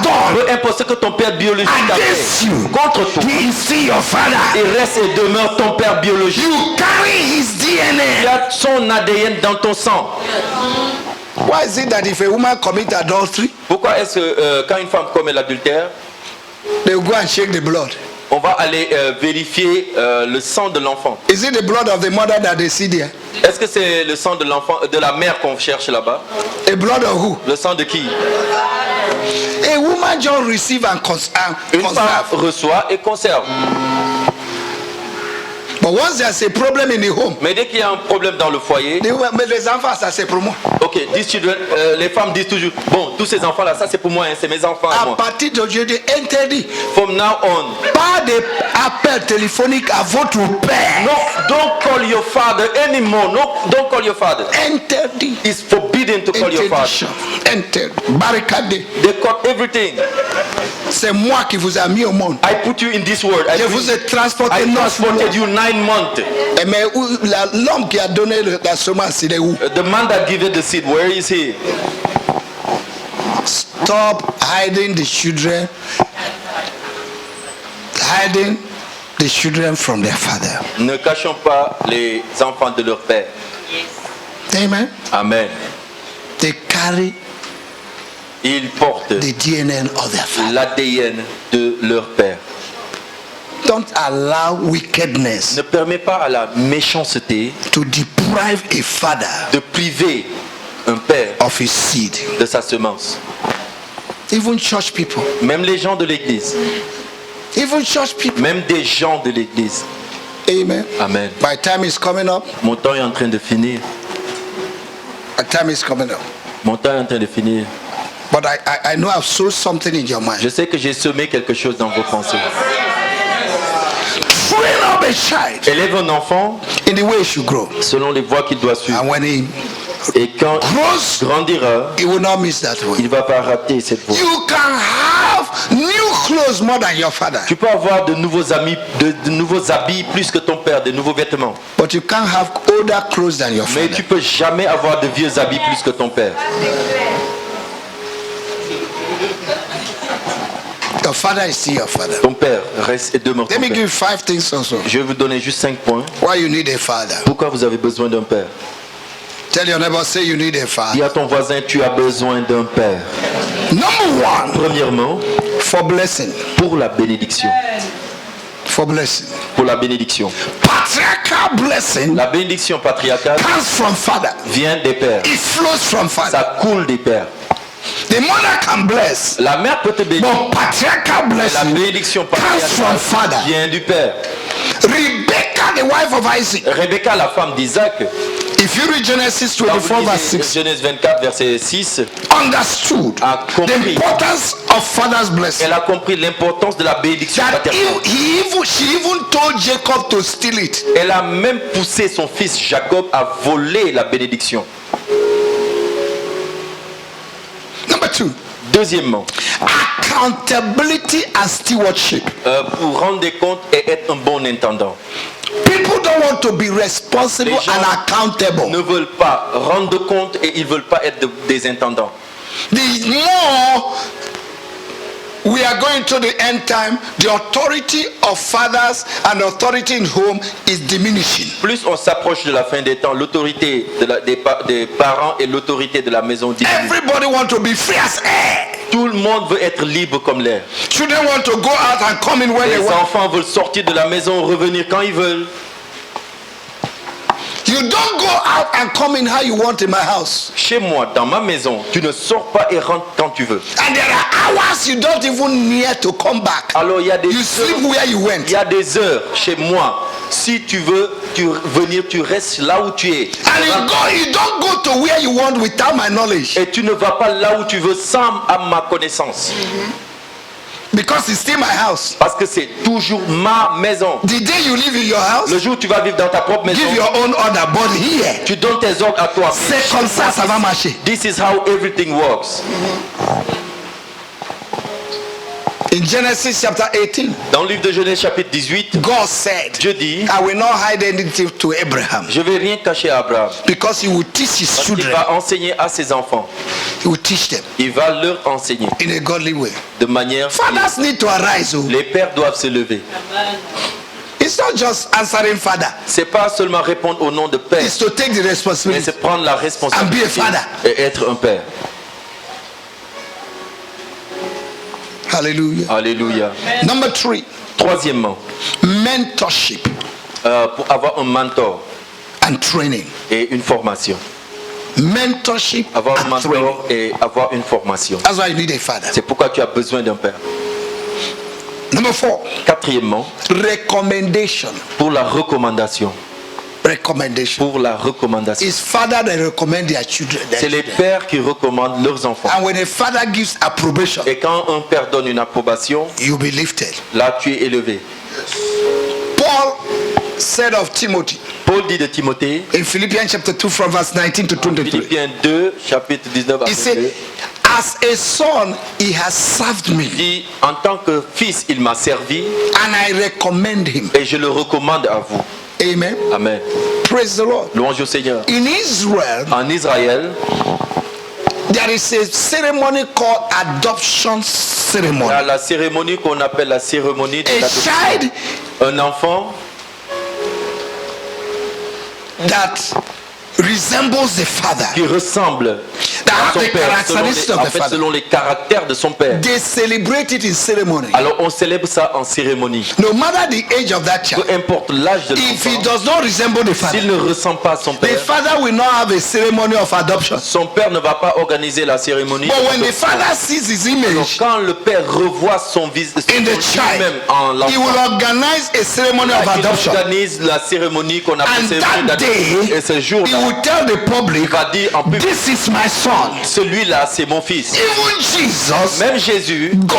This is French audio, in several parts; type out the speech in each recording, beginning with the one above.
done peu importe ce que ton père biologique a against fait you, contre toi, he is still your father. il reste et demeure ton père biologique. You carry his Il y DNA. a son ADN dans ton sang. Why is it that if a woman commits adultery, Pourquoi est-ce que quand une femme commet l'adultère, they will go and shake the blood? on va aller vérifier le sang de l'enfant? Is it the blood of the mother that they see there? Est-ce que c'est le sang de l'enfant, de la mère qu'on cherche là-bas? A blood of who? Le sang de qui? A woman just receive and Une femme conserve. reçoit et conserve. But once there's a problem in the home, Mais dès qu'il y a un problème dans le foyer, mais les enfants, ça c'est pour moi. ok, these children, les femmes disent toujours, bon, tous ces enfants-là, ça c'est pour moi, hein, c'est mes enfants à À moi. partir d'aujourd'hui, interdit. From now on, Pas d'appel téléphonique à votre père. no, don't call your father anymore. No, don't call your father. Interdit. It's forbidden to call your father. Interdiction. Interdit. Barricadé. They cut everything. C'est moi qui vous ai mis au monde. I put you in this world. Je vous ai transporté I 9 transported you 9 months. Mais l'homme qui a donné la semence, il est où? The man that gave it the seed, where is he? Stop hiding the children. Hiding the children from their father. Ne cachons pas les enfants de leur père. Amen. Amen. They carry Ils portent the DNA of their father. l'ADN de leur père. Don't allow wickedness Ne permet pas à la méchanceté to deprive a father de priver un père of his seed. de sa semence. Even church people. Même les gens de l'église, Even church people. même des gens de l'église. Amen. Amen. My time is coming up. Mon temps est en train de finir. My time is coming up. Mon temps est en train de finir. But I know I've sowed something in your mind. Je sais que j'ai semé quelque chose dans vos pensées. Train up a child Élève un enfant in the way he should grow. selon les voies qu'il doit suivre. And when he Et quand grows, il grandira, he will not miss that way. il ne va pas rater cette voie. You can have new clothes more than your father. Tu peux avoir de nouveaux amis, de nouveaux habits plus que ton père, de nouveaux vêtements. But you can't have older clothes than your Mais father. tu peux jamais avoir de vieux habits plus que ton père. Your father is still your father. Ton père reste et demeure ton Let me give père. you 5 things also. Je vais vous donner juste 5 points. Why you need a father. Pourquoi vous avez besoin d'un père? Tell your neighbor, say you need a Dis father. à ton voisin, tu as besoin d'un père. Number one, Premièrement, for blessing. pour la bénédiction. For blessing. Pour la bénédiction. Patriarchal blessing La bénédiction patriarcale comes from father. vient des pères. It flows from father. Ça coule des pères. The mother can bless. La mère peut te bénir. But patriarchal La blessing bénédiction comes from patriarcale father. vient du père. Rebecca, the wife of Isaac. Rebecca, la femme d'Isaac, If you read Genesis quand 24 vous verse lisez 6, Genèse 24, verset 6, understood a the compris. importance of father's blessing. Elle a compris l'importance de la bénédiction That paternelle. she even told Jacob to steal it. Elle a même poussé son fils Jacob à voler la bénédiction. Number two, Deuxièmement, accountability and stewardship. pour rendre des comptes et être un bon intendant. People don't want to be responsible Les gens and accountable. ne veulent pas rendre compte et ils ne veulent pas être des intendants. The more we are going to the end time, the authority of fathers and authority in home is diminishing. Plus on s'approche de la fin des temps, l'autorité des parents et l'autorité de la maison diminue. Everybody want to be free as air. Tout le monde veut être libre comme l'air. Children want to go out and come in when they Les want. enfants veulent sortir de la maison, revenir quand ils veulent. You don't go out and come in how you want in my house. Chez moi, dans ma maison, tu ne sors pas et rentres quand tu veux. And there are hours you don't even near to come back. Alors il y a des You sleep heures, where you went. il y a des heures chez moi. Si tu veux venir, tu restes là où tu es. And you don't go to where you want without my knowledge. Et tu ne vas pas là où tu veux sans à ma connaissance. Because it's still my house. Parce que c'est toujours ma maison. The day you live in your house, Le jour où tu vas vivre dans ta propre maison, give your own order. But here, tu donnes tes ordres à toi. c'est comme ça, ça va marcher. This is how everything works. In Genesis chapter 18, Dans le livre de Genèse chapitre 18, God said, Dieu dit, I will not hide anything to Abraham je ne vais rien cacher à Abraham. because he will teach his Parce qu'il children. va enseigner à ses enfants. He will teach them Il va leur enseigner in a godly way. de manière... Fathers need to arise. Oh. Les pères doivent se lever. It's not just answering father. C'est pas seulement répondre au nom de père, It's to take the mais responsibility. c'est prendre la responsabilité And be a father. et être un père. Hallelujah. Alléluia. Number 3, Troisièmement, mentorship pour avoir un mentor and training. et une formation. Mentorship Avoir un and training. mentor et avoir une formation. That's why you need a father. C'est pourquoi tu as besoin d'un père. Number 4, Quatrièmement, recommendation. pour la recommandation. Recommendation. Pour la recommandation. It's father that recommend their children. C'est les pères qui recommandent leurs enfants. And when a father gives approbation, Et quand un père donne une approbation, you'll be lifted. là tu es élevé. Paul said of Timothy Paul dit de Timothée, in Philippians chapter 2 from verse 19 to 23. Philippiens 2, chapitre 19 à He 22, said, as a son, he has served me, il dit, en tant que fils, il m'a servi and I recommend him. et je le recommande à vous. Amen. Amen. Praise the Lord. Louange au Seigneur. In Israel, En Israël, there is a ceremony called adoption il y ceremony. a la cérémonie qu'on appelle la cérémonie de A l'adoption. child Un enfant that resembles the father, qui ressemble that à have son the père, characteristics of en the fait, father. selon les caractères de son père. They celebrate it in ceremony. Alors on célèbre ça en cérémonie. No matter the age of that child, Peu importe l'âge de if he l'enfant, does not resemble the s'il father, ne ressemble pas à son the père, father will not have a ceremony of adoption. son père ne va pas organiser la cérémonie. But when the father sees his Donc, image quand le père revoit son visage in the child, lui-même en he will l'enfant, organize a ceremony of il adoption. organise la cérémonie qu'on appelle And cérémonie that d'adoption. day, Et ce he jour-là, will tell the public, il va dire en public, this is my son. celui-là c'est mon fils. Even Jesus, Même Jésus, God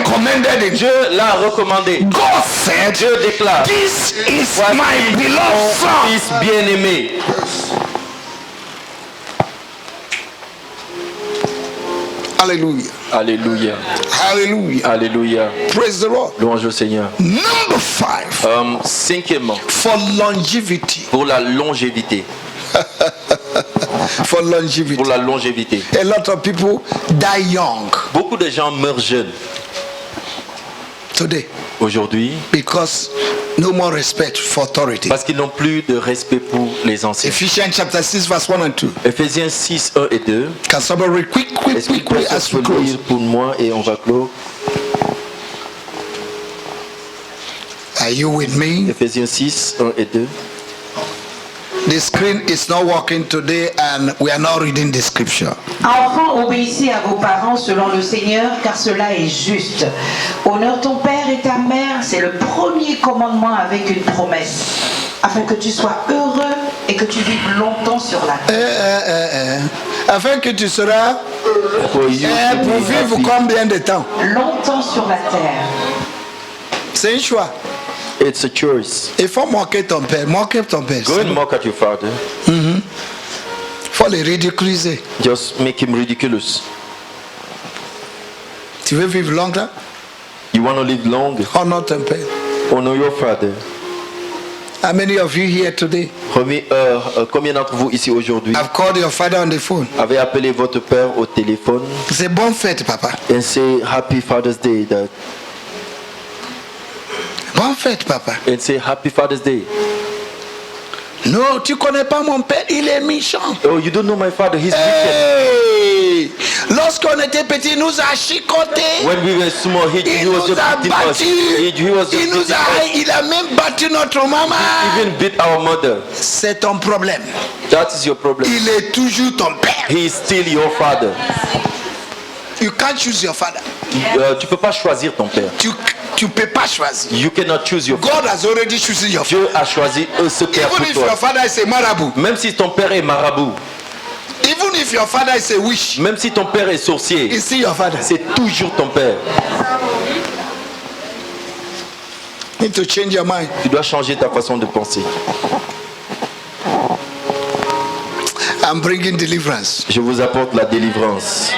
recommended him. Dieu l'a recommandé. God said, Dieu déclare, this is voici my beloved mon son. fils bien-aimé. Hallelujah. Alléluia, Hallelujah. alléluia. Praise the Lord. Louange au Seigneur. Number 5, Cinquièmement, for longevity. pour la longévité. For longevity. Pour la longévité. A lot of people die young Beaucoup de gens meurent jeunes today aujourd'hui because no more respect for authority. parce qu'ils n'ont plus de respect pour les anciens. Ephesians chapter 6 verse 1 and 2. Ephésiens 6, 1 et 2. Can somebody read quick Est-ce qu'il peut as we se close? lire pour moi et on va clore? Are you with me? Ephésiens 6, 1 et 2. The screen is not working today and we are not reading the scripture. Enfants, obéissez à vos parents selon le Seigneur, car cela est juste. Honore ton père et ta mère, c'est le premier commandement avec une promesse, afin que tu sois heureux et que tu vives longtemps sur la terre. Afin que tu seras For you to pour be vivre happy. combien de temps? Longtemps sur la terre. C'est un choix. It's a choice. Il faut moquer ton père. Moquer ton père. Go and mock at your father. Il faut le ridiculiser. Just make him ridiculous. Tu veux vivre longtemps? You want to live long? Honor ton père. Honor your father. How many of you here today Combien d'entre vous ici aujourd'hui have called your father on the phone? avez appelé votre père au téléphone C'est bonne fête, papa. and say Happy Father's Day? Bonne fête, papa. And say Happy Father's Day. Non, tu connais pas mon père, il est méchant. Oh, you don't know my father. He's wicked. Hey! Lorsqu'on était petit, il nous a chicotés. When we were small, he Il was nous just a beating us. battus. He was just Il nous beating a, us. il a même battu notre maman. Even beat our mother. C'est ton problème. That is your problem. Il est toujours ton père. He is still your father. You can't choose your father. Tu peux pas choisir ton père. Tu peux pas choisir. You cannot choose your father. God has already chosen your father. Dieu a choisi ce père Even pour if your toi. father is a marabout, Même si ton père est marabout, even if your father is a witch, même si ton père est sorcier, it's still your father. c'est toujours ton père. You need to change your mind. Tu dois changer ta façon de penser. I'm bringing deliverance. Je vous apporte la délivrance.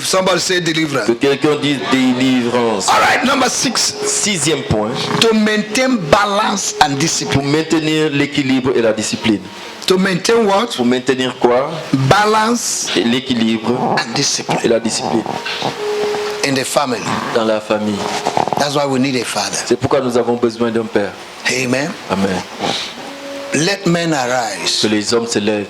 Somebody say deliverance. Que quelqu'un dise délivrance. All right, number 6. 6e point. To maintain balance and Pour discipline. maintenir l'équilibre et la discipline. To maintain what? Pour maintenir quoi? Balance Et l'équilibre and discipline et la discipline in the family. dans la famille. That's why we need a father. C'est pourquoi nous avons besoin d'un père. Amen. Amen. Let men Que arise. les hommes se lèvent.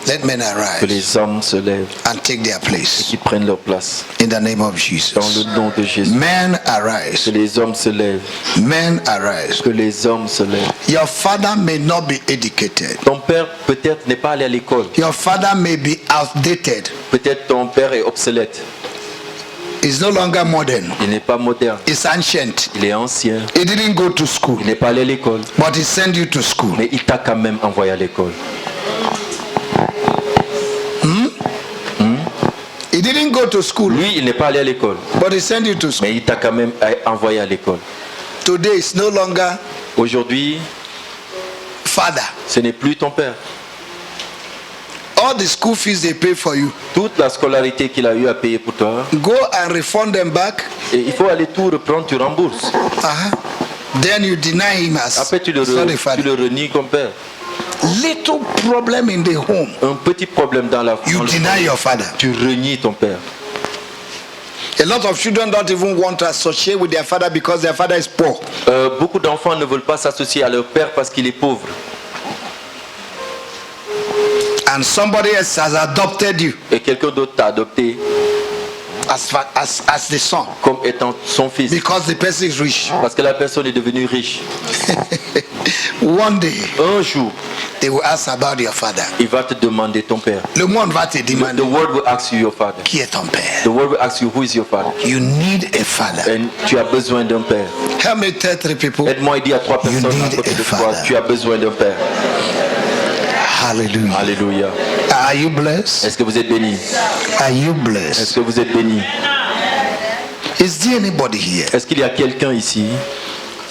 Let men Que arise les hommes se lèvent. and take their place Qui prennent leur place. in the name of Dans Jesus. le nom de Jésus. Men Que arise. les hommes se lèvent. Men arise. Que les hommes se lèvent. Your father may not be educated. Ton père peut-être n'est pas allé à l'école. Your father may be outdated. Peut-être ton père est obsolète. He's no longer modern. Il n'est pas moderne. He's ancient. Il est ancien. He didn't go to school, Il n'est pas allé à l'école. but he sent you to school. Mais il t'a quand même envoyé à l'école. He didn't go to school, Lui, il n'est pas allé à l'école. but he sent you to school. Mais il t'a quand même envoyé à l'école. Today it's no longer Aujourd'hui, father. ce n'est plus ton père. All the school fees they pay for you, Toute la scolarité qu'il a eu à payer pour toi, go and refund them back. et il faut aller tout reprendre, tu rembourses. Then you deny him as Après, tu le renies comme père. little problem in the home. Un petit problème dans la You famille. deny your father. Tu renies ton père. A lot of children don't even want to associate with their father because their father is poor. Beaucoup d'enfants ne veulent pas s'associer à leur père parce qu'il est pauvre. And somebody else has adopted you Et quelqu'un d'autre t'a adopté as the son comme étant son fils. because the person is rich. Parce que la personne est devenue riche. One day Un jour, they will ask about your father. il va te demander ton père. Le monde va te The demander world will ask you your father. qui est ton père. The world will ask you who is your father. You need a father. Et tu as besoin d'un père. Help me tell 3 people. Aide-moi à dire à 3 You personnes à need côté a de toi, father. tu as besoin d'un père. Hallelujah. Alléluia. Are you blessed? Est-ce que vous êtes bénis? Are you Est-ce blessed? que vous êtes bénis? Is there anybody here? Est-ce qu'il y a quelqu'un ici?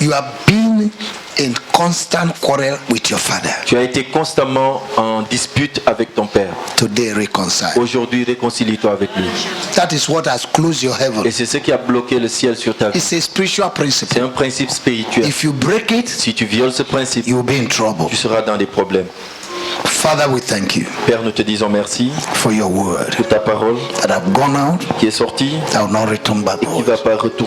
You have been in constant quarrel with your father. Tu as été constamment en dispute avec ton père. Today reconcile. Aujourd'hui, réconcilie-toi avec lui. That is what has closed your heaven. Et c'est ce qui a bloqué le ciel sur ta vie. It's a spiritual C'est principle. un principe spirituel. If you break it, Si tu violes ce principe, you will be in trouble. tu seras dans des problèmes. Father, we thank you Père, nous te disons merci for your word pour ta parole that have gone out, qui est sortie, that will not return back. qui ne va pas retourner.